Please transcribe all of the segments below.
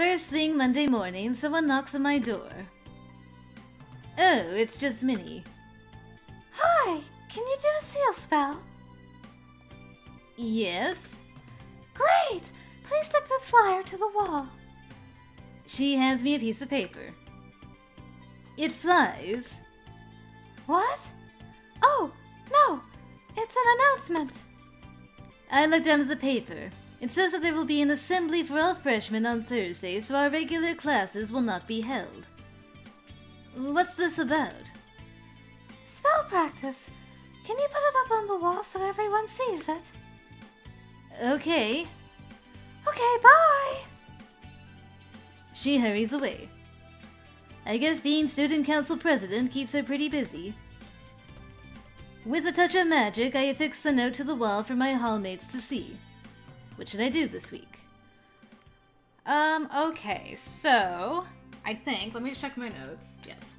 First thing Monday morning, someone knocks on my door. Oh, it's just Minnie. Hi, can you do a seal spell? Yes? Great! Please stick this flyer to the wall. She hands me a piece of paper. It flies. What? Oh, no! It's an announcement. I look down at the paper. It says that there will be an assembly for all freshmen on Thursday, so our regular classes will not be held. What's this about? Spell practice. Can you put it up on the wall so everyone sees it? Okay. Okay, bye! She hurries away. I guess being student council president keeps her pretty busy. With a touch of magic, I affix the note to the wall for my hallmates to see. What should I do this week? Okay, so I think, let me just check my notes. Yes.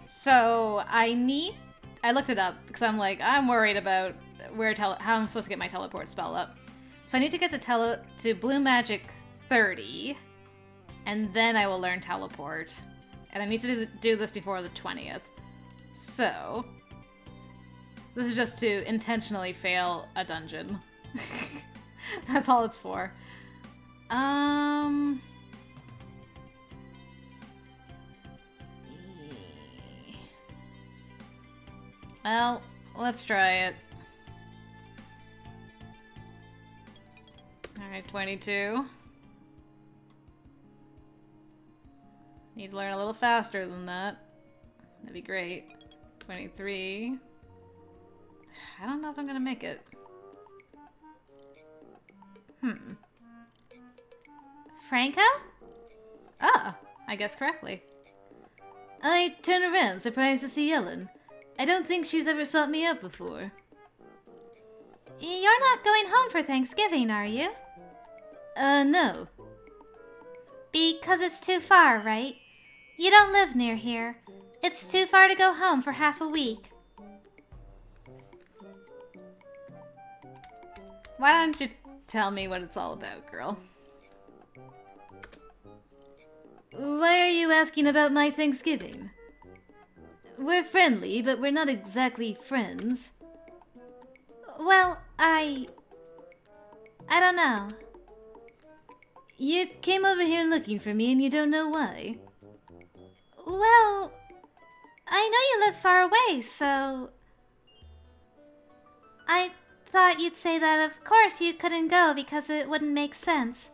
So I looked it up because I'm worried about how I'm supposed to get my teleport spell up. So I need to get to Blue Magic 30, and then I will learn teleport. And I need to do this before the 20th. So this is just to intentionally fail a dungeon. That's all it's for. Well, let's try it. Alright, 22. Need to learn a little faster than that. That'd be great. 23. I don't know if I'm gonna make it. Franko? Ah, I guessed correctly. I turn around, surprised to see Ellen. I don't think she's ever sought me out before. You're not going home for Thanksgiving, are you? No. Because it's too far, right? You don't live near here. It's too far to go home for half a week. Why don't you tell me what it's all about, girl? Why are you asking about my Thanksgiving? We're friendly, but we're not exactly friends. Well, I don't know. You came over here looking for me and you don't know why. Well, I know you live far away, so I thought you'd say that of course you couldn't go because it wouldn't make sense.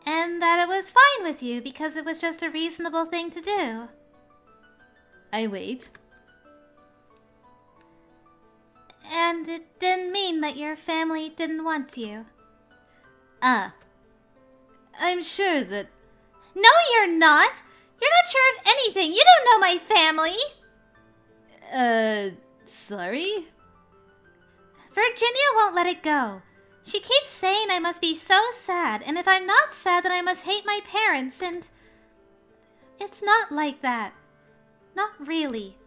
And that it was fine with you because it was just a reasonable thing to do. I wait. And it didn't mean that your family didn't want you. Ah. I'm sure that... No, you're not! You're not sure of anything! You don't know my family! Sorry? Virginia won't let it go. She keeps saying I must be so sad, and if I'm not sad, then I must hate my parents, and... It's not like that. Not really.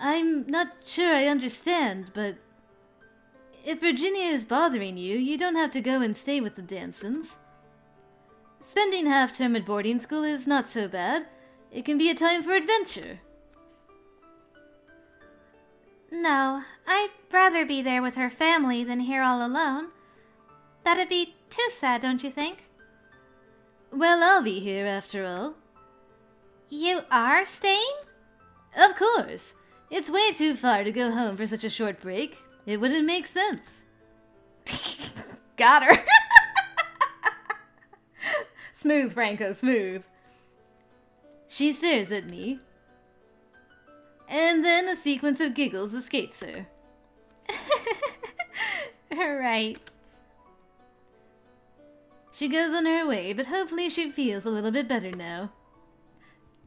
I'm not sure I understand, but... If Virginia is bothering you, you don't have to go and stay with the Dansons. Spending half-term at boarding school is not so bad. It can be a time for adventure. No, I'd rather be there with her family than here all alone. That'd be too sad, don't you think? Well, I'll be here after all. You are staying? Of course. It's way too far to go home for such a short break. It wouldn't make sense. Got her. Smooth, Franko, smooth. She stares at me. And then a sequence of giggles escapes her. Right. She goes on her way, but hopefully she feels a little bit better now.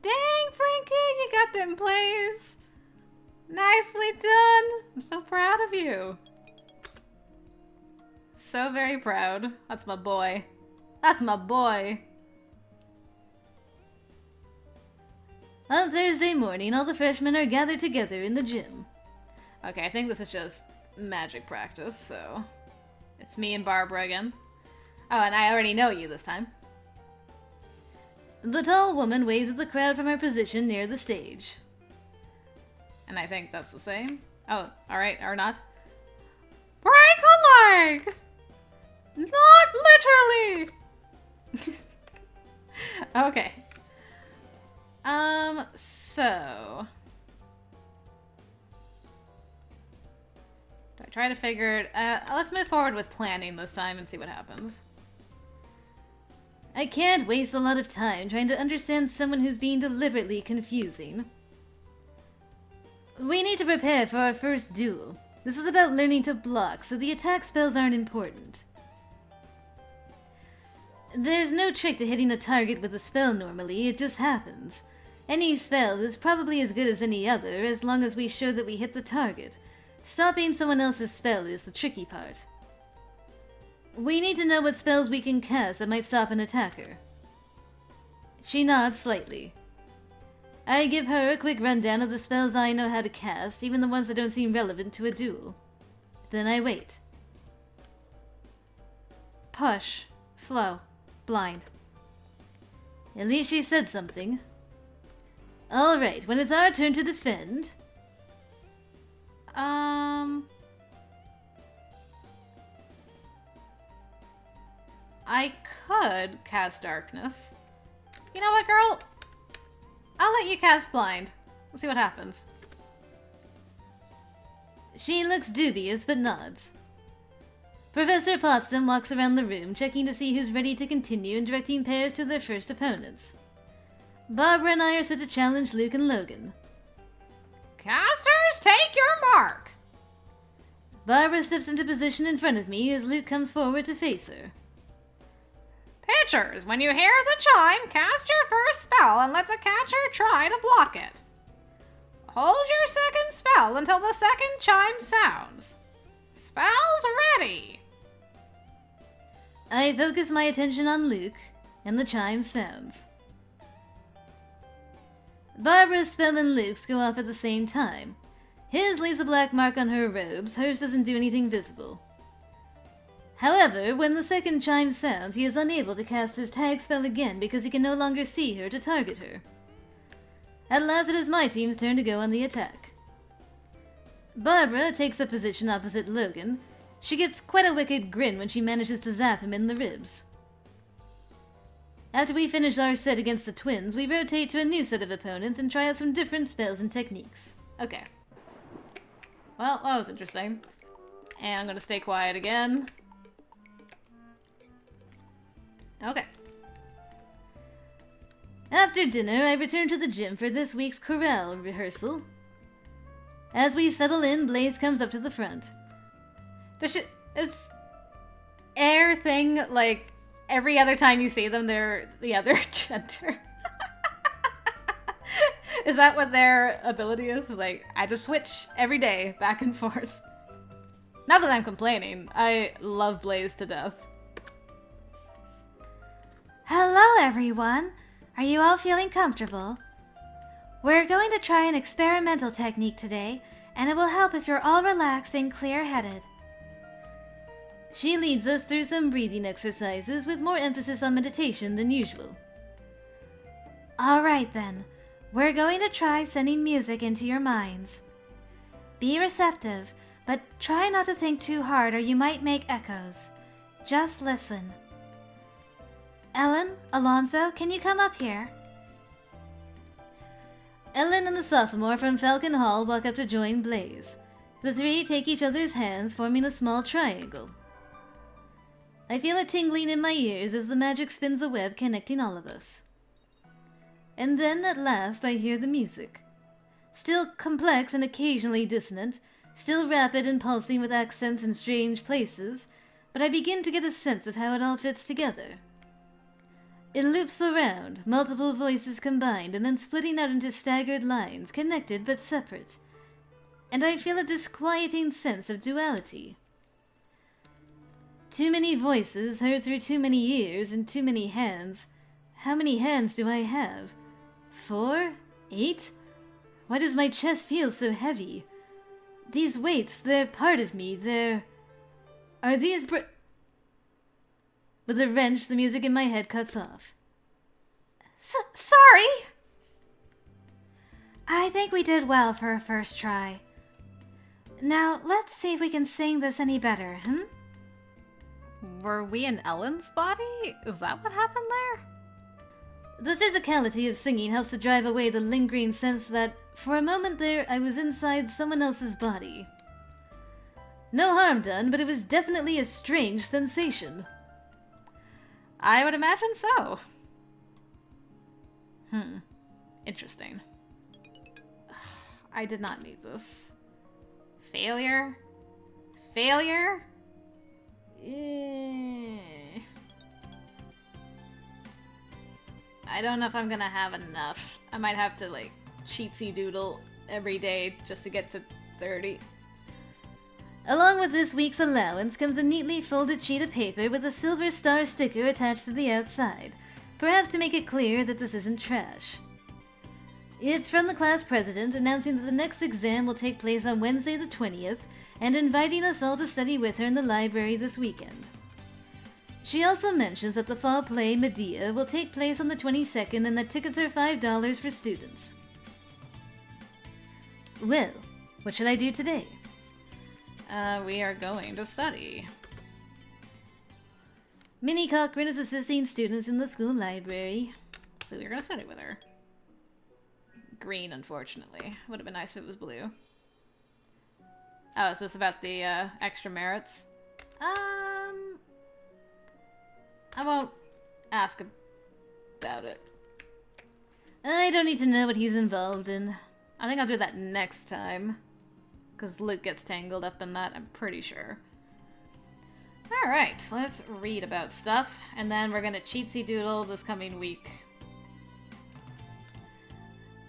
Dang, Franko, you got them plays. Nicely done. I'm so proud of you. So very proud. That's my boy. That's my boy. On Thursday morning, all the freshmen are gathered together in the gym. Okay, I think this is just magic practice, so... It's me and Barbara again. Oh, and I already know you this time. The tall woman waves at the crowd from her position near the stage. And I think that's the same. Oh, alright, or not. Break a leg! Not literally! Okay. So... do I try to figure it... let's move forward with planning this time and see what happens. I can't waste a lot of time trying to understand someone who's being deliberately confusing. We need to prepare for our first duel. This is about learning to block, so the attack spells aren't important. There's no trick to hitting a target with a spell normally, it just happens. Any spell is probably as good as any other, as long as we show that we hit the target. Stopping someone else's spell is the tricky part. We need to know what spells we can cast that might stop an attacker. She nods slightly. I give her a quick rundown of the spells I know how to cast, even the ones that don't seem relevant to a duel. Then I wait. Push. Slow. Blind. At least she said something. Alright, when it's our turn to defend... I could cast Darkness. You know what, girl? I'll let you cast Blind. We'll see what happens. She looks dubious, but nods. Professor Potsdam walks around the room, checking to see who's ready to continue and directing pairs to their first opponents. Barbara and I are set to challenge Luke and Logan. Casters, take your mark! Barbara steps into position in front of me as Luke comes forward to face her. Pitchers, when you hear the chime, cast your first spell and let the catcher try to block it. Hold your second spell until the second chime sounds. Spells ready! I focus my attention on Luke, and the chime sounds. Barbara's spell and Luke's go off at the same time. His leaves a black mark on her robes, hers doesn't do anything visible. However, when the second chime sounds, he is unable to cast his tag spell again because he can no longer see her to target her. At last it is my team's turn to go on the attack. Barbara takes a position opposite Logan. She gets quite a wicked grin when she manages to zap him in the ribs. After we finish our set against the twins, we rotate to a new set of opponents and try out some different spells and techniques. Okay. Well, that was interesting. And I'm gonna stay quiet again. Okay. After dinner, I return to the gym for this week's chorale rehearsal. As we settle in, Blaze comes up to the front. Is heir thing, like, every other time you see them, they're the other gender? Is that what their ability is? Like, I just switch every day, back and forth. Not that I'm complaining. I love Blaze to death. Hello, everyone. Are you all feeling comfortable? We're going to try an experimental technique today, and it will help if you're all relaxed and clear-headed. She leads us through some breathing exercises with more emphasis on meditation than usual. Alright then, we're going to try sending music into your minds. Be receptive, but try not to think too hard or you might make echoes. Just listen. Ellen, Alonzo, can you come up here? Ellen and a sophomore from Falcon Hall walk up to join Blaze. The three take each other's hands, forming a small triangle. I feel a tingling in my ears as the magic spins a web connecting all of us. And then, at last, I hear the music. Still complex and occasionally dissonant, still rapid and pulsing with accents in strange places, but I begin to get a sense of how it all fits together. It loops around, multiple voices combined, and then splitting out into staggered lines, connected but separate. And I feel a disquieting sense of duality. Too many voices heard through too many ears and too many hands. How many hands do I have? 4? 8? Why does my chest feel so heavy? These weights, they're part of me, are these With a wrench, the music in my head cuts off. Sorry! I think we did well for a first try. Now, let's see if we can sing this any better, Were we in Ellen's body? Is that what happened there? The physicality of singing helps to drive away the lingering sense that, for a moment there, I was inside someone else's body. No harm done, but it was definitely a strange sensation. I would imagine so. Interesting. I did not need this. Failure? Failure? I don't know if I'm gonna have enough. I might have to, like, cheatsy doodle every day just to get to 30. Along with this week's allowance comes a neatly folded sheet of paper with a silver star sticker attached to the outside, perhaps to make it clear that this isn't trash. It's from the class president announcing that the next exam will take place on Wednesday the 20th and inviting us all to study with her in the library this weekend. She also mentions that the fall play Medea will take place on the 22nd and that tickets are $5 for students. Well, what should I do today? We are going to study. Minnie Cochran is assisting students in the school library. So we're gonna study with her. Green, unfortunately. Would have been nice if it was blue. Oh, is this about the extra merits? I won't ask about it. I don't need to know what he's involved in. I think I'll do that next time. Because Luke gets tangled up in that, I'm pretty sure. Alright, let's read about stuff. And then we're gonna cheatsy doodle this coming week.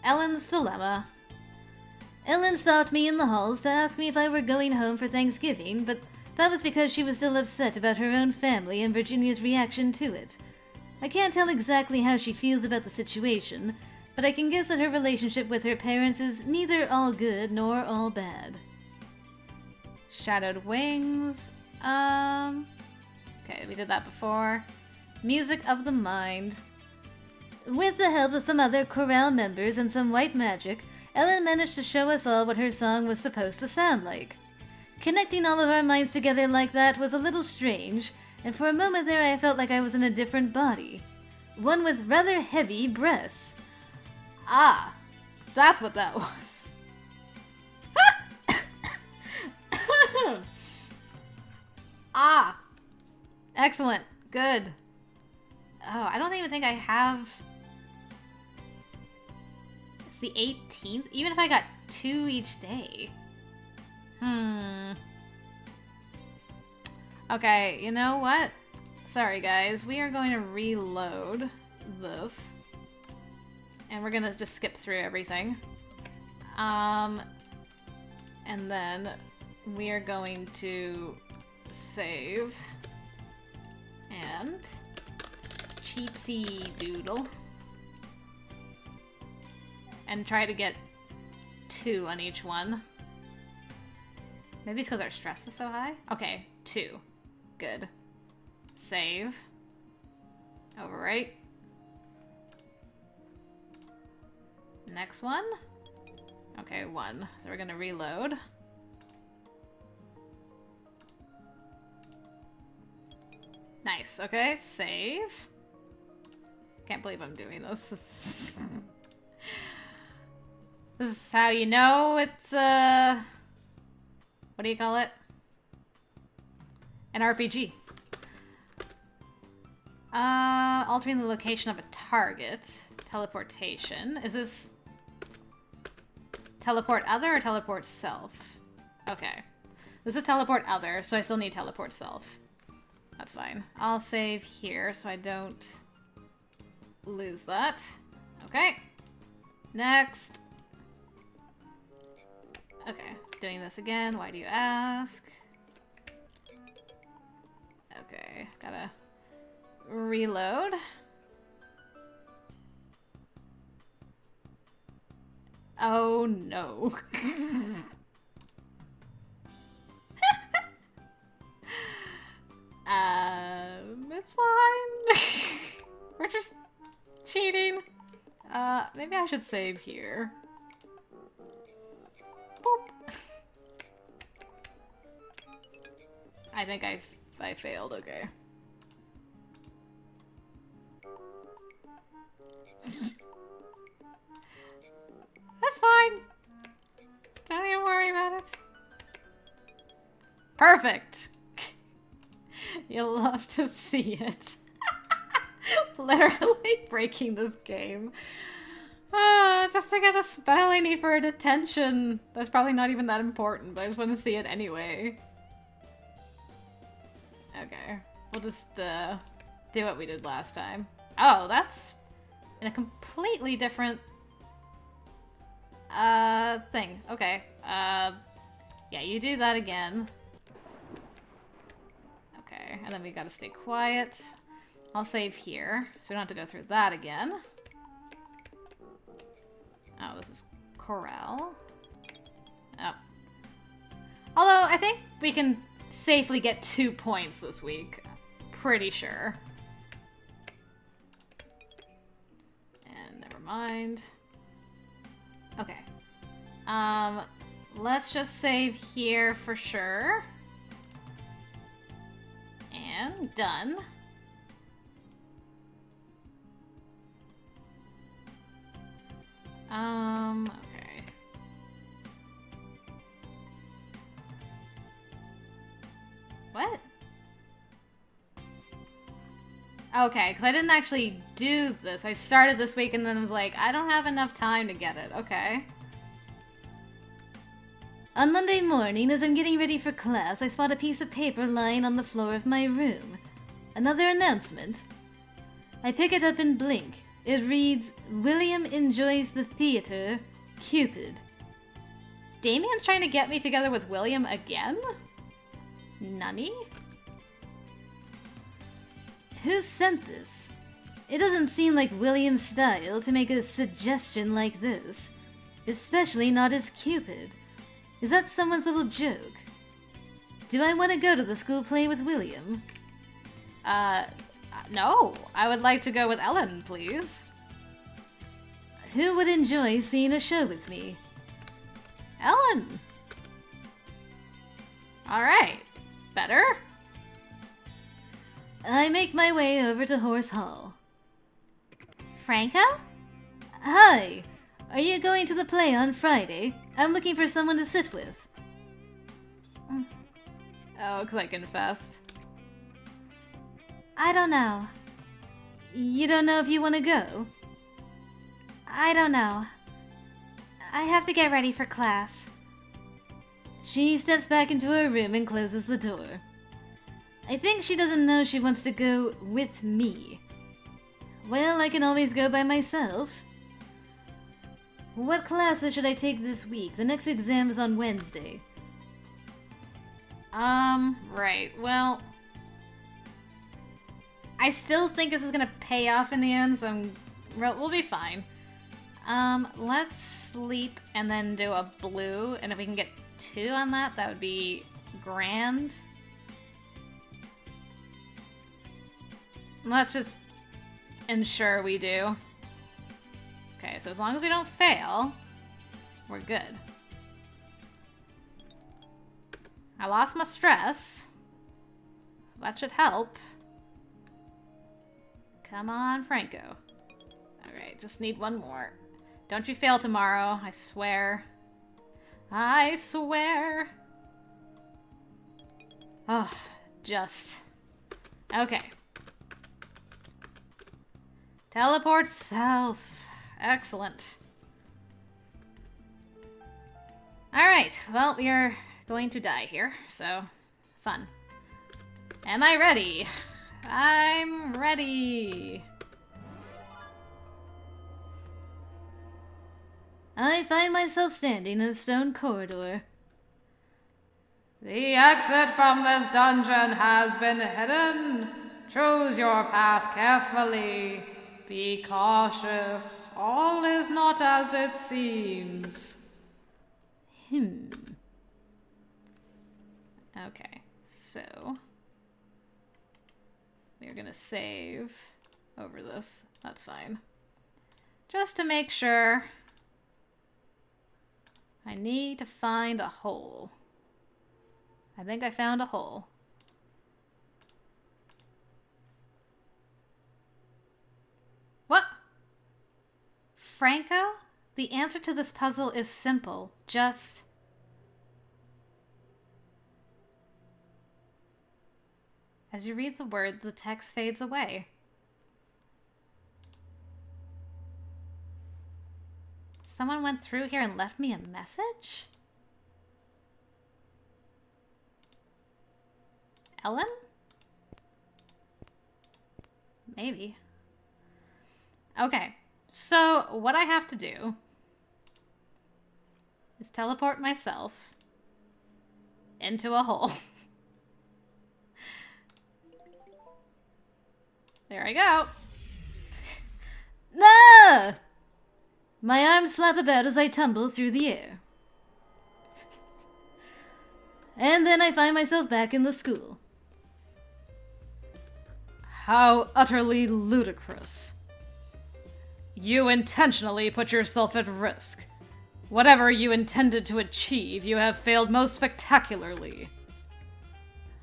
Ellen's dilemma. Ellen stopped me in the halls to ask me if I were going home for Thanksgiving, but that was because she was still upset about her own family and Virginia's reaction to it. I can't tell exactly how she feels about the situation, but I can guess that her relationship with her parents is neither all good nor all bad. Shadowed Wings. Okay, we did that before. Music of the Mind. With the help of some other chorale members and some white magic, Ellen managed to show us all what her song was supposed to sound like. Connecting all of our minds together like that was a little strange, and for a moment there I felt like I was in a different body. One with rather heavy breasts. Ah, that's what that was. Ah, excellent, good. Oh, I don't even think I have... It's the 18th? Even if I got 2 each day. Okay, you know what? Sorry guys, we are going to reload this. And we're gonna just skip through everything. And then we are going to save and cheatsy doodle and try to get 2 on each one. Maybe it's because our stress is so high? Okay, 2. Good. Save. Overwrite. Next one. Okay, 1. So we're gonna reload. Nice, okay, save. Can't believe I'm doing this. This is how you know it's, what do you call it? An RPG. Altering the location of a target. Teleportation. Is this teleport other or teleport self? Okay. This is teleport other, so I still need teleport self. That's fine. I'll save here so I don't lose that. Okay. Next. Okay. Doing this again. Why do you ask? Okay. Gotta reload. Oh no. It's fine. We're just cheating. Maybe I should save here. Boop. I think I failed, okay. That's fine. Don't even worry about it. Perfect. You'll love to see it. Literally breaking this game. Just to get a spell I need for a detention. That's probably not even that important, but I just want to see it anyway. Okay. We'll just do what we did last time. Oh, that's in a completely different thing. Okay. Yeah, you do that again. Okay, and then we gotta stay quiet. I'll save here, so we don't have to go through that again. Oh, this is corral. Oh. Although, I think we can safely get 2 points this week. Pretty sure. And never mind. Okay. Let's just save here for sure. And done. Okay. What? Okay, because I didn't actually do this. I started this week and then was like, I don't have enough time to get it. Okay. On Monday morning, as I'm getting ready for class, I spot a piece of paper lying on the floor of my room. Another announcement. I pick it up and blink. It reads, William enjoys the theater, Cupid. Damien's trying to get me together with William again? Nunny? Who sent this? It doesn't seem like William's style to make a suggestion like this. Especially not as Cupid. Is that someone's little joke? Do I want to go to the school play with William? No. I would like to go with Ellen, please. Who would enjoy seeing a show with me? Ellen. Alright. Better? I make my way over to Horse Hall. Franko? Hi! Are you going to the play on Friday? I'm looking for someone to sit with. Oh, because I confessed. I don't know. You don't know if you want to go? I don't know. I have to get ready for class. She steps back into her room and closes the door. I think she doesn't know she wants to go with me. Well, I can always go by myself. What classes should I take this week? The next exam is on Wednesday. Right. Well, I still think this is gonna pay off in the end, so we'll be fine. Let's sleep and then do a blue, and if we can get 2 on that, that would be grand. Let's just ensure we do. Okay, so as long as we don't fail, we're good. I lost my stress. That should help. Come on, Franko. Alright, just need 1 more. Don't you fail tomorrow, I swear. I swear. Oh, just. Okay. Teleport self. Excellent. Alright, well, we are going to die here, so fun. Am I ready? I'm ready. I find myself standing in a stone corridor. The exit from this dungeon has been hidden. Choose your path carefully. Be cautious. All is not as it seems. Okay, so we're gonna save over this. That's fine. Just to make sure, I need to find a hole. I think I found a hole. What? Franko, the answer to this puzzle is simple. Just... As you read the word, the text fades away. Someone went through here and left me a message? Ellen? Maybe. Okay, so what I have to do is teleport myself into a hole. There I go. No! My arms flap about as I tumble through the air. And then I find myself back in the school. How utterly ludicrous. You intentionally put yourself at risk. Whatever you intended to achieve, you have failed most spectacularly.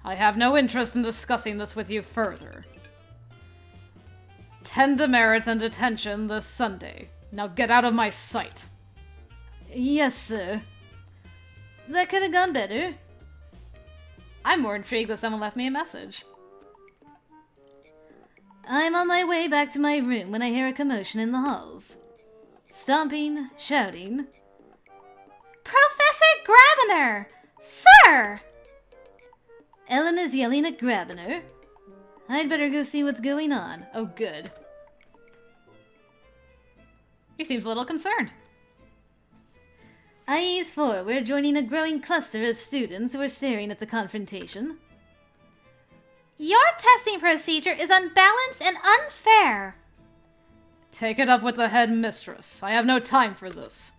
I have no interest in discussing this with you further. 10 demerits and detention this Sunday. Now get out of my sight. Yes, sir. That could have gone better. I'm more intrigued that someone left me a message. I'm on my way back to my room when I hear a commotion in the halls. Stomping, shouting. Professor Grabiner! Sir! Ellen is yelling at Grabiner. I'd better go see what's going on. Oh, good. He seems a little concerned. I ease forward, joining a growing cluster of students who are staring at the confrontation. Your testing procedure is unbalanced and unfair. Take it up with the headmistress. I have no time for this.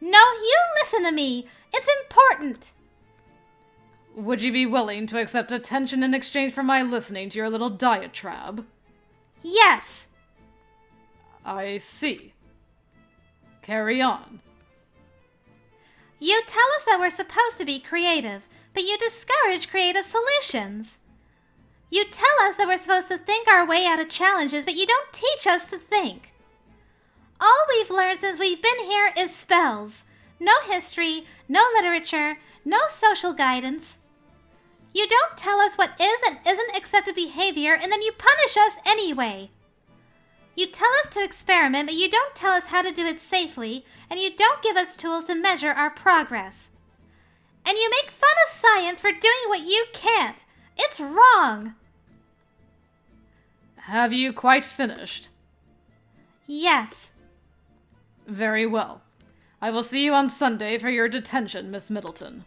No, you listen to me. It's important. Would you be willing to accept attention in exchange for my listening to your little diatribe? Yes. I see. Carry on. You tell us that we're supposed to be creative, but you discourage creative solutions. You tell us that we're supposed to think our way out of challenges, but you don't teach us to think. All we've learned since we've been here is spells. No history, no literature, no social guidance. You don't tell us what is and isn't accepted behavior, and then you punish us anyway. You tell us to experiment, but you don't tell us how to do it safely, and you don't give us tools to measure our progress. And you make fun of science for doing what you can't. It's wrong. Have you quite finished? Yes. Very well. I will see you on Sunday for your detention, Miss Middleton.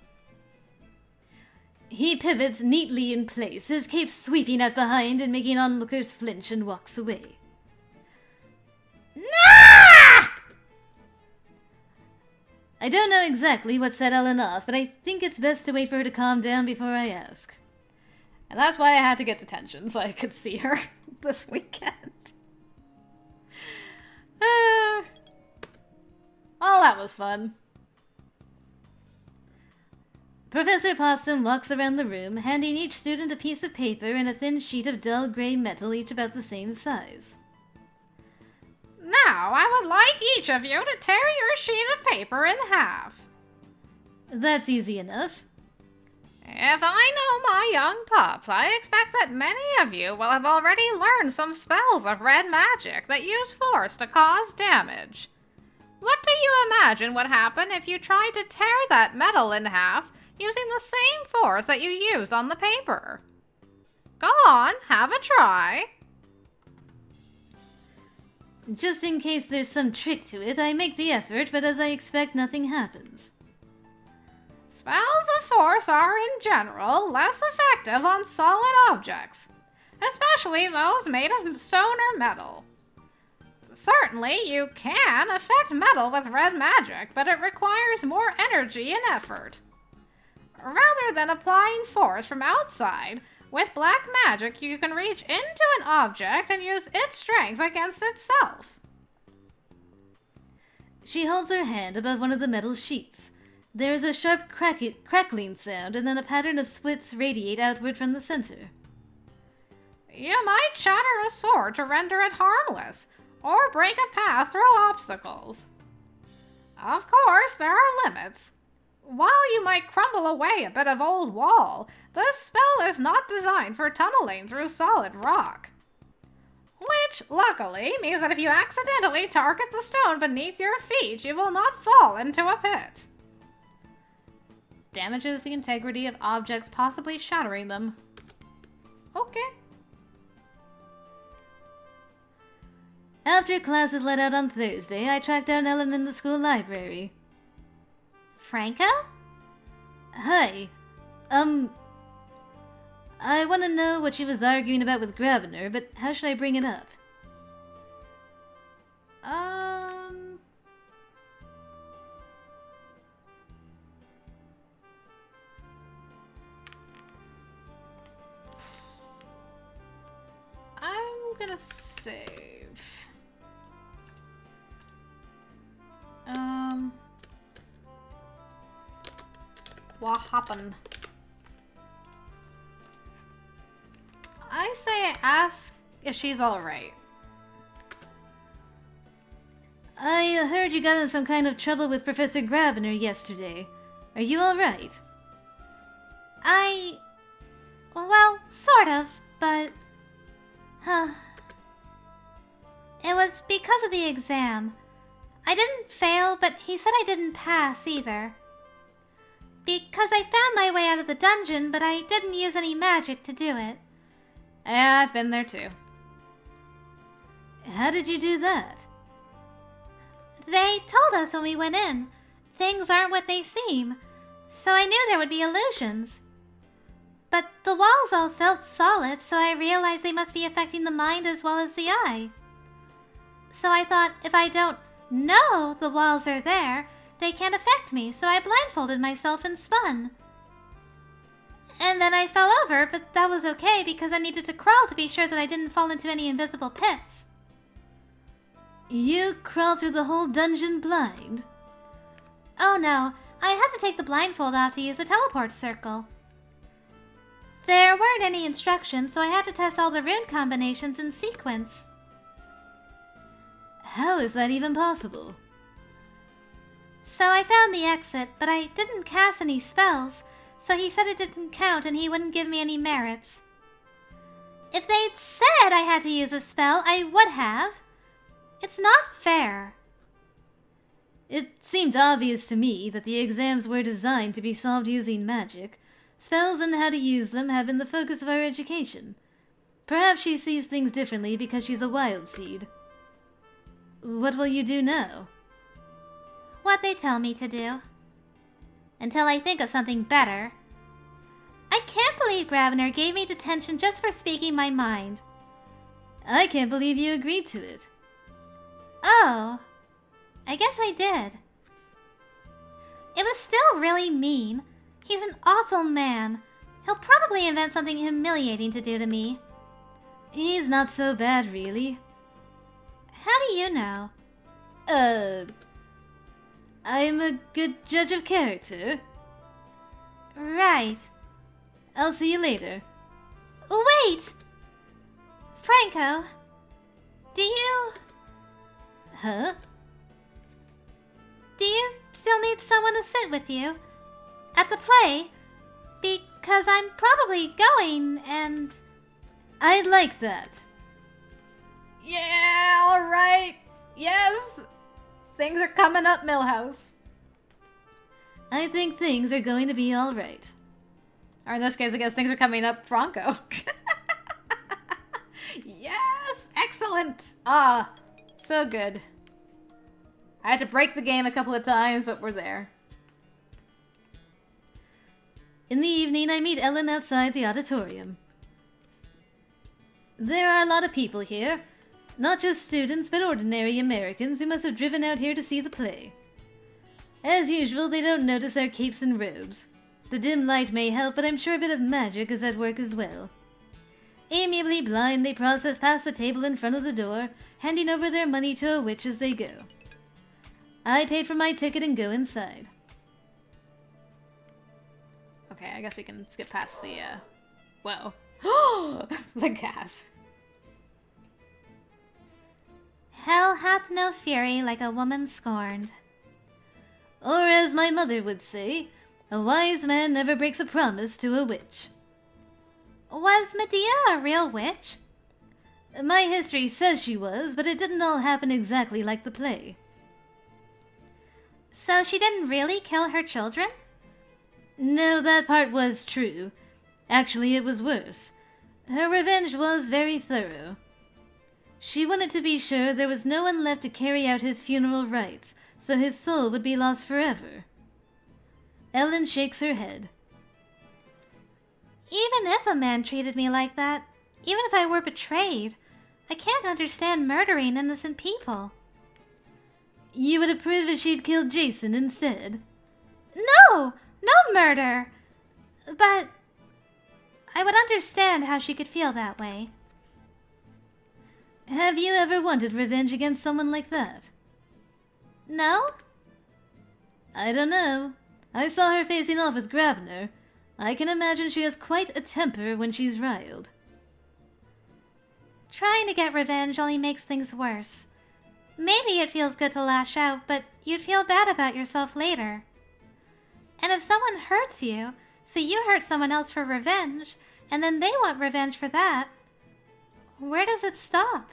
He pivots neatly in place, his cape sweeping out behind and making onlookers flinch, and walks away. Nah! I don't know exactly what set Ellen off, but I think it's best to wait for her to calm down before I ask. And that's why I had to get detention, so I could see her this weekend. Well, that was fun. Professor Potsdam walks around the room, handing each student a piece of paper and a thin sheet of dull gray metal, each about the same size. Now, I would like each of you to tear your sheet of paper in half. That's easy enough. If I know my young pups, I expect that many of you will have already learned some spells of red magic that use force to cause damage. What do you imagine would happen if you tried to tear that metal in half using the same force that you used on the paper? Go on, have a try. Just in case there's some trick to it, I make the effort, but as I expect, nothing happens. Spells of force are, in general, less effective on solid objects, especially those made of stone or metal. Certainly, you can affect metal with red magic, but it requires more energy and effort. Rather than applying force from outside, With black magic, you can reach into an object and use its strength against itself. She holds her hand above one of the metal sheets. There is a sharp crackling sound, and then a pattern of splits radiate outward from the center. You might shatter a sword to render it harmless, or break a path through obstacles. Of course, there are limits. While you might crumble away a bit of old wall, this spell is not designed for tunneling through solid rock. Which, luckily, means that if you accidentally target the stone beneath your feet, you will not fall into a pit. Damages the integrity of objects, possibly shattering them. Okay. After class is let out on Thursday, I track down Ellen in the school library. Franko? Hi. I want to know what she was arguing about with Grabiner, but how should I bring it up? I'm gonna save. What happened? I say ask if she's alright. I heard you got in some kind of trouble with Professor Grabiner yesterday. Are you alright? Well, sort of, but... It was because of the exam. I didn't fail, but he said I didn't pass either. Because I found my way out of the dungeon, but I didn't use any magic to do it. Yeah, I've been there too. How did you do that? They told us when we went in, things aren't what they seem, so I knew there would be illusions. But the walls all felt solid, so I realized they must be affecting the mind as well as the eye. So I thought, if I don't know the walls are there, they can't affect me, so I blindfolded myself and spun. And then I fell over, but that was okay because I needed to crawl to be sure that I didn't fall into any invisible pits. You crawled through the whole dungeon blind? Oh no, I had to take the blindfold off to use the teleport circle. There weren't any instructions, so I had to test all the rune combinations in sequence. How is that even possible? So I found the exit, but I didn't cast any spells, so he said it didn't count and he wouldn't give me any merits. If they'd said I had to use a spell, I would have. It's not fair. It seemed obvious to me that the exams were designed to be solved using magic. Spells and how to use them have been the focus of our education. Perhaps she sees things differently because she's a wild seed. What will you do now? What they tell me to do. Until I think of something better. I can't believe Grabiner gave me detention just for speaking my mind. I can't believe you agreed to it. Oh, I guess I did. It was still really mean. He's an awful man. He'll probably invent something humiliating to do to me. He's not so bad, really. How do you know? I'm a good judge of character. Right. I'll see you later. Wait! Franko, do you... Huh? Do you still need someone to sit with you? At the play? Because I'm probably going and... I'd like that. Yeah, alright. Yes! Things are coming up, Millhouse. I think things are going to be alright. Or in this case, I guess things are coming up, Franko. Yes! Excellent! Ah, so good. I had to break the game a couple of times, but we're there. In the evening, I meet Ellen outside the auditorium. There are a lot of people here. Not just students, but ordinary Americans who must have driven out here to see the play. As usual, they don't notice our capes and robes. The dim light may help, but I'm sure a bit of magic is at work as well. Amiably blind, they process past the table in front of the door, handing over their money to a witch as they go. I paid for my ticket and go inside. Okay, I guess we can skip past the, whoa. The gasp. Hell hath no fury like a woman scorned. Or as my mother would say, a wise man never breaks a promise to a witch. Was Medea a real witch? My history says she was, but it didn't all happen exactly like the play. So she didn't really kill her children? No, that part was true. Actually, it was worse. Her revenge was very thorough. She wanted to be sure there was no one left to carry out his funeral rites, so his soul would be lost forever. Ellen shakes her head. Even if a man treated me like that, even if I were betrayed, I can't understand murdering innocent people. You would approve if she'd killed Jason instead? No! No murder! But I would understand how she could feel that way. Have you ever wanted revenge against someone like that? No? I don't know. I saw her facing off with Grabner. I can imagine she has quite a temper when she's riled. Trying to get revenge only makes things worse. Maybe it feels good to lash out, but you'd feel bad about yourself later. And if someone hurts you, so you hurt someone else for revenge, and then they want revenge for that, where does it stop?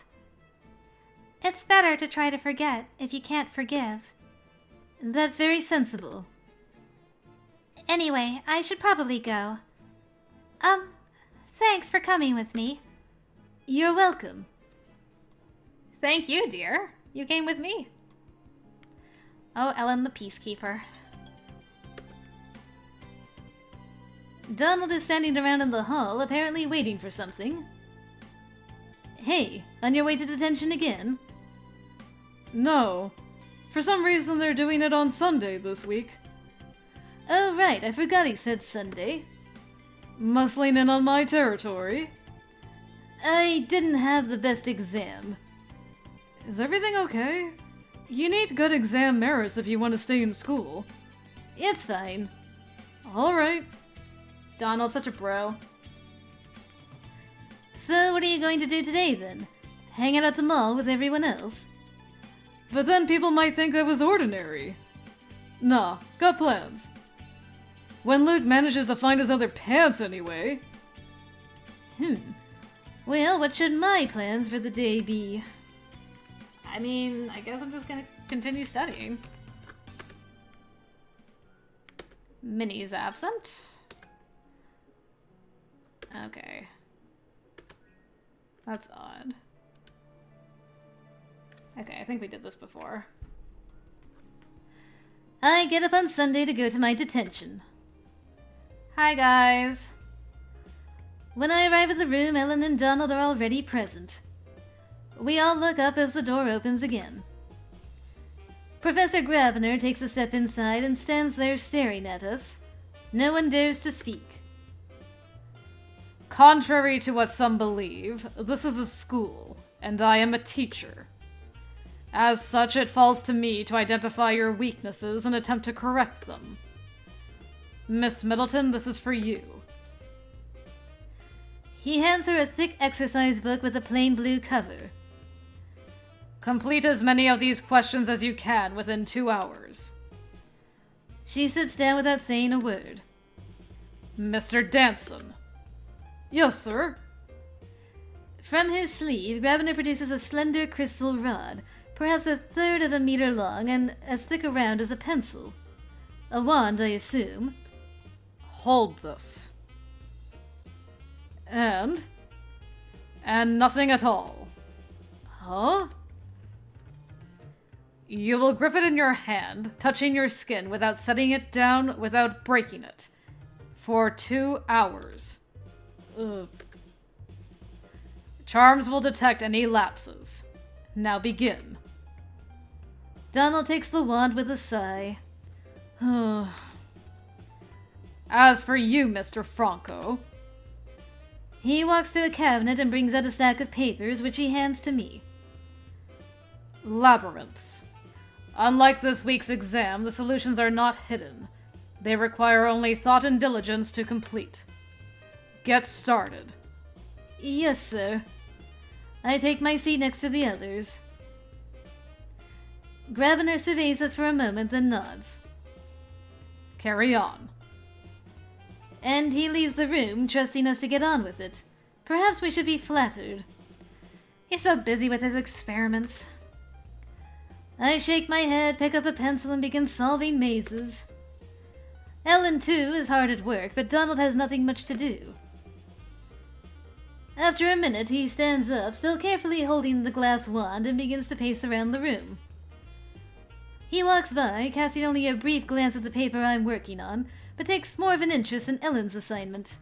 It's better to try to forget if you can't forgive. That's very sensible. Anyway, I should probably go. Thanks for coming with me. You're welcome. Thank you, dear. You came with me. Oh, Ellen the Peacekeeper. Donald is standing around in the hall, apparently waiting for something. Hey, on your way to detention again? No. For some reason they're doing it on Sunday this week. Oh right, I forgot he said Sunday. Muscling in on my territory. I didn't have the best exam. Is everything okay? You need good exam merits if you want to stay in school. It's fine. Alright. Donald's such a bro. So what are you going to do today then? Hang out at the mall with everyone else? But then people might think I was ordinary. Nah, got plans. When Luke manages to find his other pants anyway. Well, what should my plans for the day be? I mean, I guess I'm just gonna continue studying. Minnie's absent. Okay. That's odd. Okay, I think we did this before. I get up on Sunday to go to my detention. Hi, guys. When I arrive at the room, Ellen and Donald are already present. We all look up as the door opens again. Professor Grabner takes a step inside and stands there staring at us. No one dares to speak. Contrary to what some believe, this is a school, and I am a teacher. As such, it falls to me to identify your weaknesses and attempt to correct them. Miss Middleton, this is for you. He hands her a thick exercise book with a plain blue cover. Complete as many of these questions as you can within 2 hours. She sits down without saying a word. Mr. Danson. Yes, sir. From his sleeve, Grabner produces a slender crystal rod, perhaps 1/3 of a meter long and as thick around as a pencil. A wand, I assume. Hold this. And nothing at all. Huh? You will grip it in your hand, touching your skin without setting it down, without breaking it. For 2 hours. Charms will detect any lapses. Now begin. Donald takes the wand with a sigh. As for you, Mr. Franko... He walks to a cabinet and brings out a stack of papers, which he hands to me. Labyrinths. Unlike this week's exam, the solutions are not hidden. They require only thought and diligence to complete. Get started. Yes, sir. I take my seat next to the others. Grabiner surveys us for a moment, then nods. Carry on. And he leaves the room, trusting us to get on with it. Perhaps we should be flattered. He's so busy with his experiments. I shake my head, pick up a pencil, and begin solving mazes. Ellen, too, is hard at work, but Donald has nothing much to do. After a minute, he stands up, still carefully holding the glass wand, and begins to pace around the room. He walks by, casting only a brief glance at the paper I'm working on, but takes more of an interest in Ellen's assignment.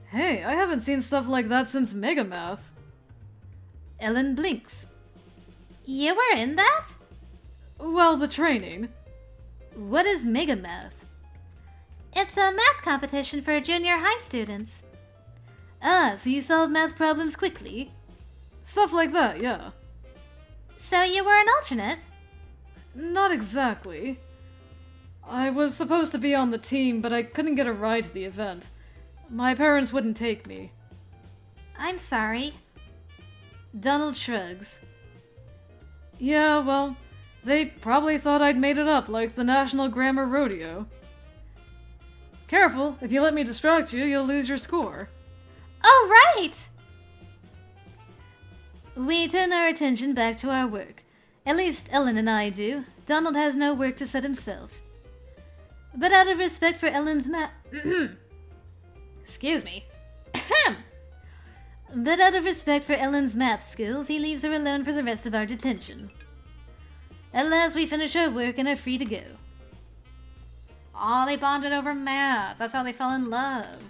Hey, I haven't seen stuff like that since Megamath. Ellen blinks. You were in that? Well, the training. What is Megamath? It's a math competition for junior high students. Ah, so you solve math problems quickly? Stuff like that, yeah. So you were an alternate? Not exactly. I was supposed to be on the team, but I couldn't get a ride to the event. My parents wouldn't take me. I'm sorry. Donald shrugs. Yeah, well, they probably thought I'd made it up like the National Grammar Rodeo. Careful, if you let me distract you, you'll lose your score. Oh, right! We turn our attention back to our work. At least Ellen and I do. Donald has no work to set himself. But out of respect for Ellen's Excuse me. But out of respect for Ellen's math skills, he leaves her alone for the rest of our detention. At last we finish our work and are free to go. Aw, they bonded over math. That's how they fell in love.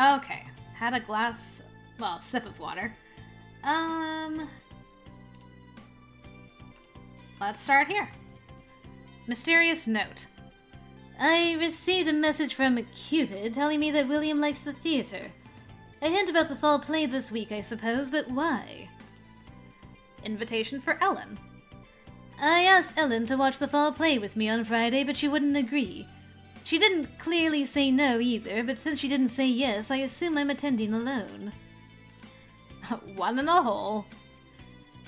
Okay. Had a glass, well, sip of water. Let's start here. Mysterious note. I received a message from Cupid telling me that William likes the theater. A hint about the fall play this week, I suppose, but why? Invitation for Ellen. I asked Ellen to watch the fall play with me on Friday, but she wouldn't agree. She didn't clearly say no either, but since she didn't say yes, I assume I'm attending alone. One in a hole.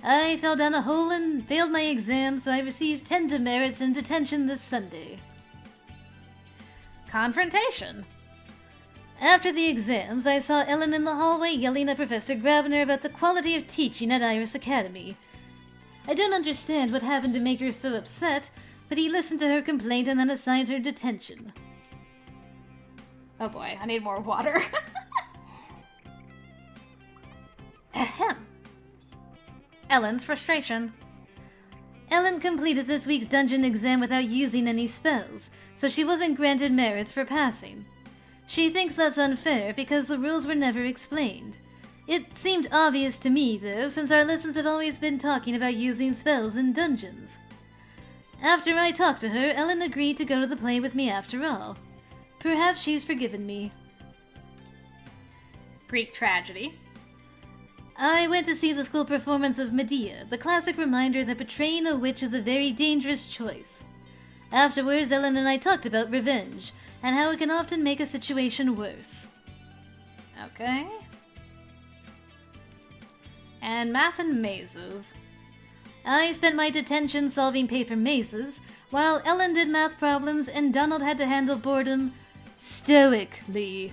I fell down a hole and failed my exam, so I received 10 demerits and detention this Sunday. Confrontation. After the exams, I saw Ellen in the hallway yelling at Professor Grabner about the quality of teaching at Iris Academy. I don't understand what happened to make her so upset, but he listened to her complaint and then assigned her detention. Oh boy, I need more water. Ahem. Ellen's frustration. Ellen completed this week's dungeon exam without using any spells, so she wasn't granted merits for passing. She thinks that's unfair because the rules were never explained. It seemed obvious to me, though, since our lessons have always been talking about using spells in dungeons. After I talked to her, Ellen agreed to go to the play with me after all. Perhaps she's forgiven me. Greek tragedy. I went to see the school performance of Medea, the classic reminder that betraying a witch is a very dangerous choice. Afterwards, Ellen and I talked about revenge, and how it can often make a situation worse. Okay. And math and mazes. I spent my detention solving paper mazes, while Ellen did math problems and Donald had to handle boredom stoically.